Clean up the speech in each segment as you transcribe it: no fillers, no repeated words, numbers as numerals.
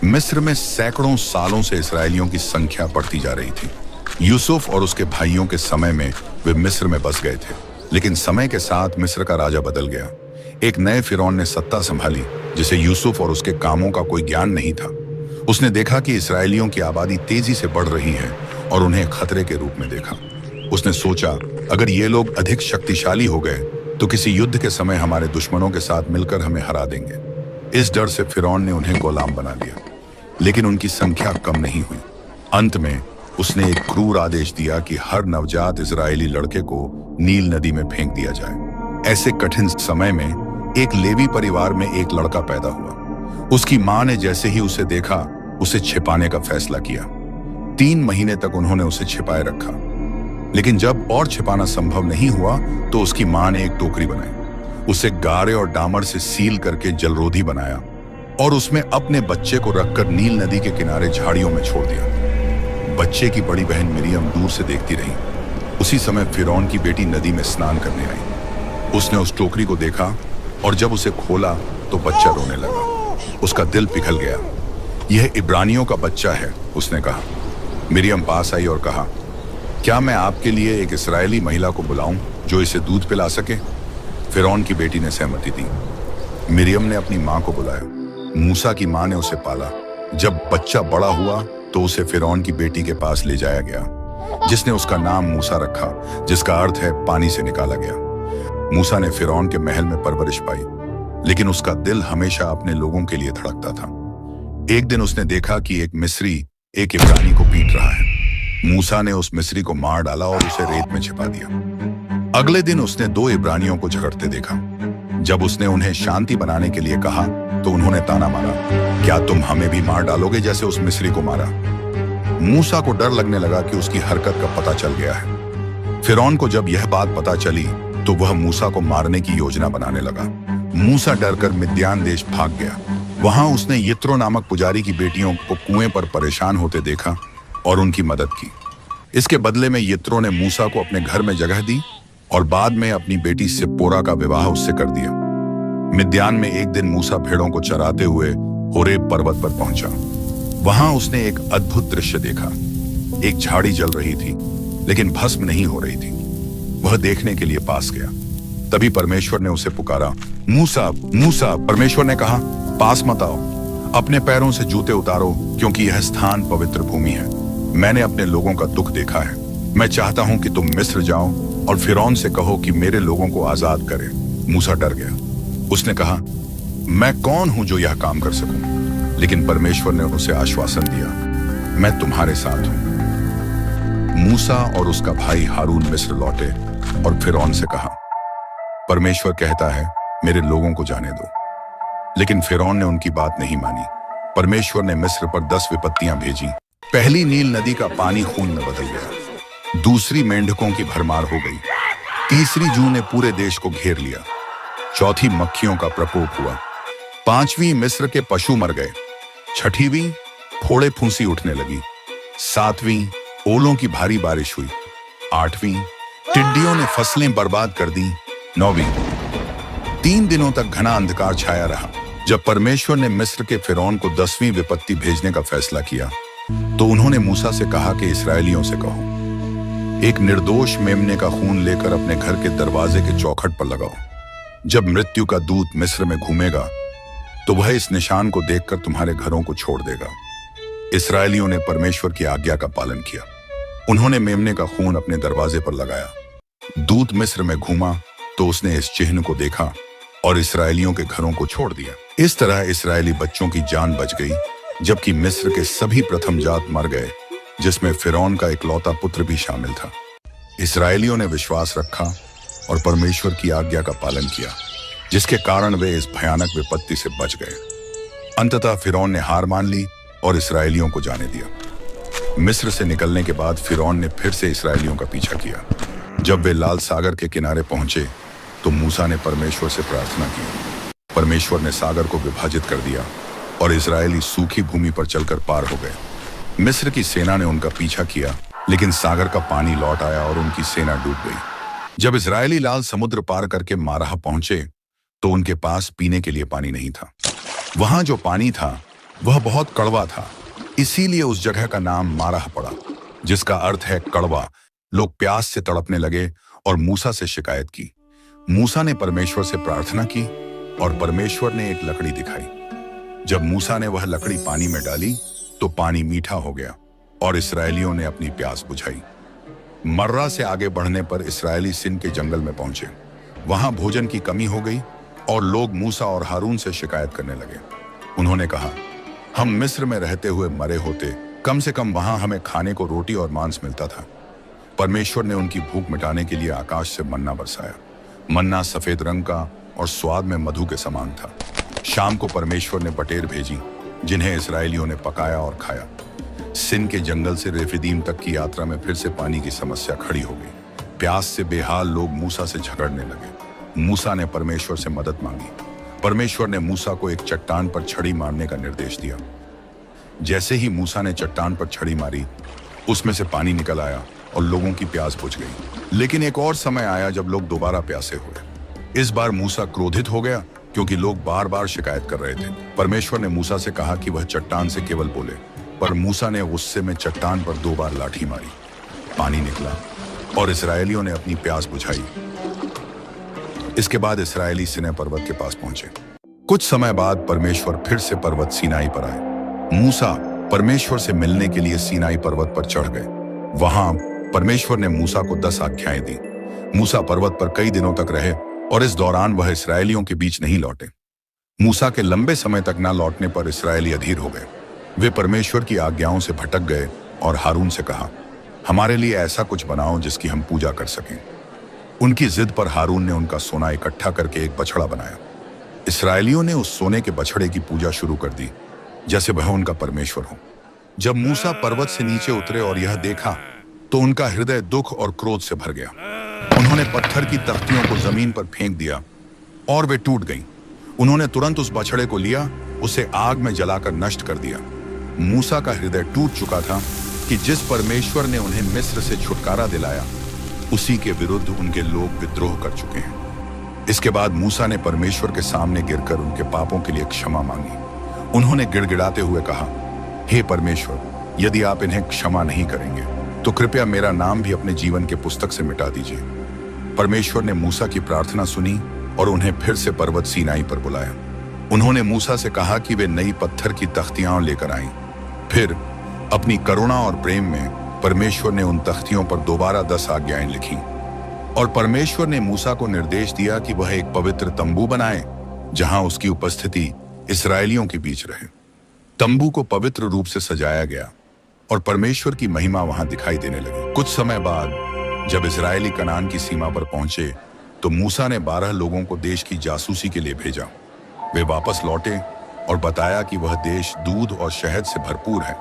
मिस्र में सैकड़ों सालों से इसराइलियों की संख्या बढ़ती जा रही थी। यूसुफ और उसके भाइयों के समय में वे मिस्र में बस गए थे, लेकिन समय के साथ मिस्र का राजा बदल गया। एक नए फिरौन ने सत्ता संभाली, जिसे यूसुफ और उसके कामों का कोई ज्ञान नहीं था। उसने देखा कि इसराइलियों की आबादी तेजी से बढ़ रही है और उन्हें खतरे के रूप में देखा। उसने सोचा, अगर ये लोग अधिक शक्तिशाली हो गए तो किसी युद्ध के समय हमारे दुश्मनों के साथ मिलकर हमें हरा देंगे। इस डर से फिरौन ने उन्हें गुलाम बना लिया, लेकिन उनकी संख्या कम नहीं हुई। अंत में उसने एक क्रूर आदेश दिया कि हर नवजात इजरायली लड़के को नील नदी में फेंक दिया जाए। ऐसे कठिन समय में एक लेवी परिवार में एक लड़का पैदा हुआ। उसकी मां ने जैसे ही उसे देखा, उसे छिपाने का फैसला किया। 3 महीने तक उन्होंने उसे छिपाए रखा, लेकिन जब और छिपाना संभव नहीं हुआ तो उसकी मां ने एक टोकरी बनाई, उसे गारे और डामर से सील करके जलरोधी बनाया और उसमें अपने बच्चे को रखकर नील नदी के किनारे झाड़ियों में छोड़ दिया। बच्चे की बड़ी बहन मिरियम दूर से देखती रही। उसी समय फिरौन की बेटी नदी में स्नान करने आई। उसने उस टोकरी को देखा और जब उसे खोला तो बच्चा रोने लगा। उसका दिल पिघल गया। यह इब्रानियों का बच्चा है, उसने कहा। मिरियम पास आई और कहा, क्या मैं आपके लिए एक इस्राएली महिला को बुलाऊं जो इसे दूध पिला सके? फिरौन की बेटी ने सहमति दी। मिरियम ने अपनी मां को बुलाया। मूसा की मां ने उसे पाला। जब बच्चा बड़ा हुआ तो उसे फिरौन की बेटी के पास ले जाया गया, जिसने उसका नाम मूसा रखा, जिसका अर्थ है पानी से निकाला गया। मूसा ने फिरौन के महल में परवरिश पाई, लेकिन उसका दिल हमेशा अपने लोगों के लिए धड़कता था। एक दिन उसने देखा कि एक मिस्री एक इब्रानी को पीट रहा है। मूसा ने उस मिस्री को मार डाला और उसे रेत में छिपा दिया। अगले दिन उसने 2 इब्रानियों को झगड़ते देखा। जब उसने उन्हें शांति बनाने के लिए कहा तो उन्होंने ताना मारा, क्या तुम हमें भी मार डालोगे जैसे उस मिस्री को मारा? मूसा को डर लगने लगा कि उसकी हरकत का पता चल गया है। फिरौन को जब यह बात पता चली तो वह मूसा को मारने की योजना बनाने लगा। मूसा डरकर मिद्यान देश भाग गया। वहां उसने यित्रो नामक पुजारी की बेटियों को कुएं पर परेशान होते देखा और उनकी मदद की। इसके बदले में यित्रो ने मूसा को अपने घर में जगह दी और बाद में अपनी बेटी सिप्पोरा का विवाह उससे कर दिया। मिद्यान में एक दिन मूसा भेड़ों को चराते हुए होरेब पर्वत पर पहुंचा। वहां उसने एक अद्भुत दृश्य देखा। एक झाड़ी जल रही थी, लेकिन भस्म नहीं हो रही थी। वह देखने के लिए पास गया। तभी परमेश्वर ने उसे पुकारा, मूसा, मूसा। परमेश्वर ने कहा, पास मत आओ, अपने पैरों से जूते उतारो, क्योंकि यह स्थान पवित्र भूमि है। मैंने अपने लोगों का दुख देखा है। मैं चाहता हूं कि तुम मिस्र जाओ और फिरौन से कहो कि मेरे लोगों को आजाद करे। मूसा डर गया। उसने कहा, मैं कौन हूं जो यह काम कर सकूं? लेकिन परमेश्वर ने उसे आश्वासन दिया, मैं तुम्हारे साथ हूं। मूसा और उसका भाई हारून मिस्र लौटे और फिरौन से कहा, परमेश्वर कहता है, मेरे लोगों को जाने दो। लेकिन फिरौन ने उनकी बात नहीं मानी। परमेश्वर ने मिस्र पर 10 विपत्तियां भेजी। पहली, नील नदी का पानी खून में बदल गया। दूसरी, मेंढकों की भरमार हो गई। तीसरी, जूं ने पूरे देश को घेर लिया। चौथी, मक्खियों का प्रकोप हुआ। 5वीं, मिस्र के पशु मर गए। 6वीं, फोड़े फूंसी उठने लगी। 7वीं, ओलों की भारी बारिश हुई। 8वीं, टिड्डियों ने फसलें बर्बाद कर दी। 9वीं, 3 दिनों तक घना अंधकार छाया रहा। जब परमेश्वर ने मिस्र के फिरौन को 10वीं विपत्ति भेजने का फैसला किया तो उन्होंने मूसा से कहा कि इस्राएलियों से कहो, एक निर्दोष मेमने का खून लेकर अपने घर के दरवाजे के चौखट पर लगाओ। जब मृत्यु का दूत मिस्र में घूमेगा तो वह इस निशान को देखकर तुम्हारे घरों को छोड़ देगा। इस्राएलियों ने परमेश्वर की आज्ञा का पालन किया। उन्होंने मेमने का खून अपने दरवाजे पर लगाया। दूत मिस्र में घूमा तो उसने इस चिन्ह को देखा और इस्राएलियों के घरों को छोड़ दिया। इस तरह इस्राएली बच्चों की जान बच गई, जबकि मिस्र के सभी प्रथम जात मर गए, जिसमें फिरौन का इकलौता पुत्र भी शामिल था। इस्राएलियों ने विश्वास रखा और परमेश्वर की आज्ञा का पालन किया, जिसके कारण वे इस भयानक विपत्ति से बच गए। अंततः फिरौन ने हार मान ली और इस्राएलियों को जाने दिया। मिस्र से निकलने के बाद फिरौन ने फिर से इस्राएलियों का पीछा किया। जब वे लाल सागर के किनारे पहुंचे तो मूसा ने परमेश्वर से प्रार्थना की। परमेश्वर ने सागर को विभाजित कर दिया और इस्राएली सूखी भूमि पर चलकर पार हो गए। मिस्र की सेना ने उनका पीछा किया, लेकिन सागर का पानी लौट आया और उनकी सेना डूब गई। जब इस्राएली लाल समुद्र पार करके माराह पहुंचे तो उनके पास पीने के लिए पानी नहीं था। वहां जो पानी था वह बहुत कड़वा था, इसीलिए उस जगह का नाम माराह पड़ा, जिसका अर्थ है कड़वा। लोग प्यास से तड़पने लगे और मूसा से शिकायत की। मूसा ने परमेश्वर से प्रार्थना की और परमेश्वर ने एक लकड़ी दिखाई। जब मूसा ने वह लकड़ी पानी में डाली तो पानी मीठा हो गया और इसराइलियों ने अपनी प्यास बुझाई। मर्रा से आगे बढ़ने पर इसराइली सिन के जंगल में पहुंचे। वहां भोजन की कमी हो गई और लोग मूसा और हारून से शिकायत करने लगे। उन्होंने कहा, हम मिस्र में रहते हुए मरे होते, कम से कम वहां हमें खाने को रोटी और मांस मिलता था। परमेश्वर ने उनकी भूख मिटाने के लिए आकाश से मन्ना बरसाया। मन्ना सफेद रंग का और स्वाद में मधु के समान था। शाम को परमेश्वर ने बटेर भेजी, जिन्हें इसराइलियों ने पकाया और खाया। सिन के जंगल से रेफिदीम तक की यात्रा में फिर से पानी की समस्या खड़ी हो गई। प्यास से बेहाल लोग मूसा से झगड़ने लगे। मूसा ने परमेश्वर से मदद मांगी। परमेश्वर ने मूसा को एक चट्टान पर छड़ी मारने का निर्देश दिया। जैसे ही मूसा ने चट्टान पर छड़ी मारी, उसमें से पानी निकल आया और लोगों की प्यास बुझ गई। लेकिन एक और समय आया जब लोग दोबारा प्यासे हुए। इस बार मूसा क्रोधित हो गया क्योंकि लोग बार बार शिकायत कर रहे थे। परमेश्वर ने मूसा से कहा कि वह चट्टान से केवल बोले, पर मूसा ने गुस्से में चट्टान पर 2 बार लाठी मारी। पानी निकला और इसराइलियों ने अपनी प्यास बुझाई। इसके बाद इसराइली सिनै पर्वत के पास पहुंचे। कुछ समय बाद परमेश्वर फिर से पर्वत सीनाई पर आए। मूसा परमेश्वर से मिलने के लिए सीनाई पर्वत पर चढ़ गए। वहां परमेश्वर ने मूसा को 10 आज्ञाएं दी। मूसा पर्वत पर कई दिनों तक रहे और इस दौरान वह इसराइलियों के बीच नहीं लौटे। मूसा के लंबे समय तक न लौटने पर इसराइली अधीर हो गए। वे परमेश्वर की आज्ञाओं से भटक गए और हारून से कहा, हमारे लिए ऐसा कुछ बनाओ जिसकी हम पूजा कर सकें। उनकी जिद पर हारून ने उनका सोना इकट्ठा करके एक बछड़ा बनाया। इसराइलियों ने उस सोने के बछड़े की पूजा शुरू कर दी, जैसे वह उनका परमेश्वर हो। जब मूसा पर्वत से नीचे उतरे और यह देखा तो उनका हृदय दुख और क्रोध से भर गया। उन्होंने पत्थर की तख्तियों को जमीन पर फेंक दिया और वे टूट गईं। उन्होंने तुरंत उस बछड़े को लिया, उसे आग में जलाकर नष्ट कर दिया। मूसा का हृदय टूट चुका था कि जिस परमेश्वर ने उन्हें मिस्र से छुटकारा दिलाया, उसी के विरुद्ध उनके लोग विद्रोह कर चुके हैं। इसके बाद मूसा ने परमेश्वर के सामने गिरकर उनके पापों के लिए क्षमा मांगी। उन्होंने गिड़गिड़ाते हुए कहा, हे परमेश्वर, यदि आप इन्हें क्षमा नहीं करेंगे तो कृपया मेरा नाम भी अपने जीवन के पुस्तक से मिटा दीजिए। परमेश्वर ने मूसा की प्रार्थना सुनी और उन्हें फिर से पर्वत सीनाई पर बुलाया। उन्होंने मूसा से कहा कि वे नई पत्थर की तख्तियां लेकर आएं। फिर अपनी करुणा और प्रेम में परमेश्वर ने उन तख्तियों पर दोबारा 10 आज्ञाएं लिखी और परमेश्वर ने मूसा को निर्देश दिया कि वह एक पवित्र तंबू बनाए, जहां उसकी उपस्थिति इसराइलियों के बीच रहे। तंबू को पवित्र रूप से सजाया गया और परमेश्वर की महिमा वहां दिखाई देने लगी। कुछ समय बाद जब इजरायली कनान की सीमा पर पहुंचे तो मूसा ने 12 लोगों को देश की जासूसी के लिए भेजा। वे वापस लौटे और बताया कि वह देश दूध और शहद से भरपूर है,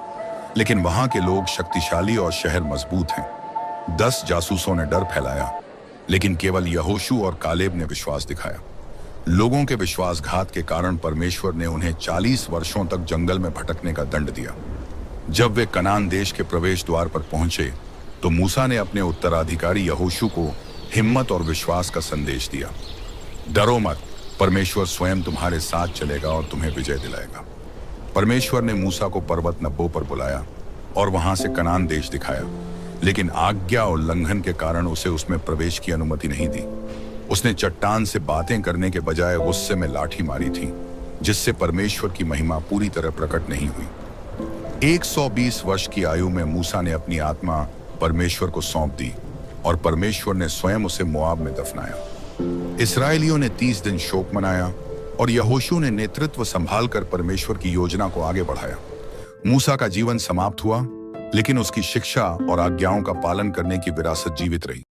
लेकिन वहां के लोग शक्तिशाली और शहर मजबूत हैं। 10 जासूसों ने डर फैलाया, लेकिन केवल यहोशू और कालेब ने विश्वास दिखाया। लोगों के विश्वासघात के कारण परमेश्वर ने उन्हें 40 वर्षों तक जंगल में भटकने का दंड दिया। जब वे कनान देश के प्रवेश द्वार पर पहुंचे तो मूसा ने अपने उत्तराधिकारी यहोशू को हिम्मत और विश्वास का संदेश दिया। डरो मत, परमेश्वर स्वयं तुम्हारे साथ चलेगा और तुम्हें विजय दिलाएगा। परमेश्वर ने मूसा को पर्वत नब्बो पर बुलाया और वहां से कनान देश दिखाया, लेकिन आज्ञा और उल्लंघन के कारण उसे उसमें प्रवेश की अनुमति नहीं दी। उसने चट्टान से बातें करने के बजाय गुस्से में लाठी मारी थी, जिससे परमेश्वर की महिमा पूरी तरह प्रकट नहीं हुई। 120 वर्ष की आयु में मूसा ने अपनी आत्मा परमेश्वर को सौंप दी और परमेश्वर ने स्वयं उसे मोआब में दफनाया। इसराइलियों ने 30 दिन शोक मनाया और यहोशू ने नेतृत्व संभालकर परमेश्वर की योजना को आगे बढ़ाया। मूसा का जीवन समाप्त हुआ, लेकिन उसकी शिक्षा और आज्ञाओं का पालन करने की विरासत जीवित रही।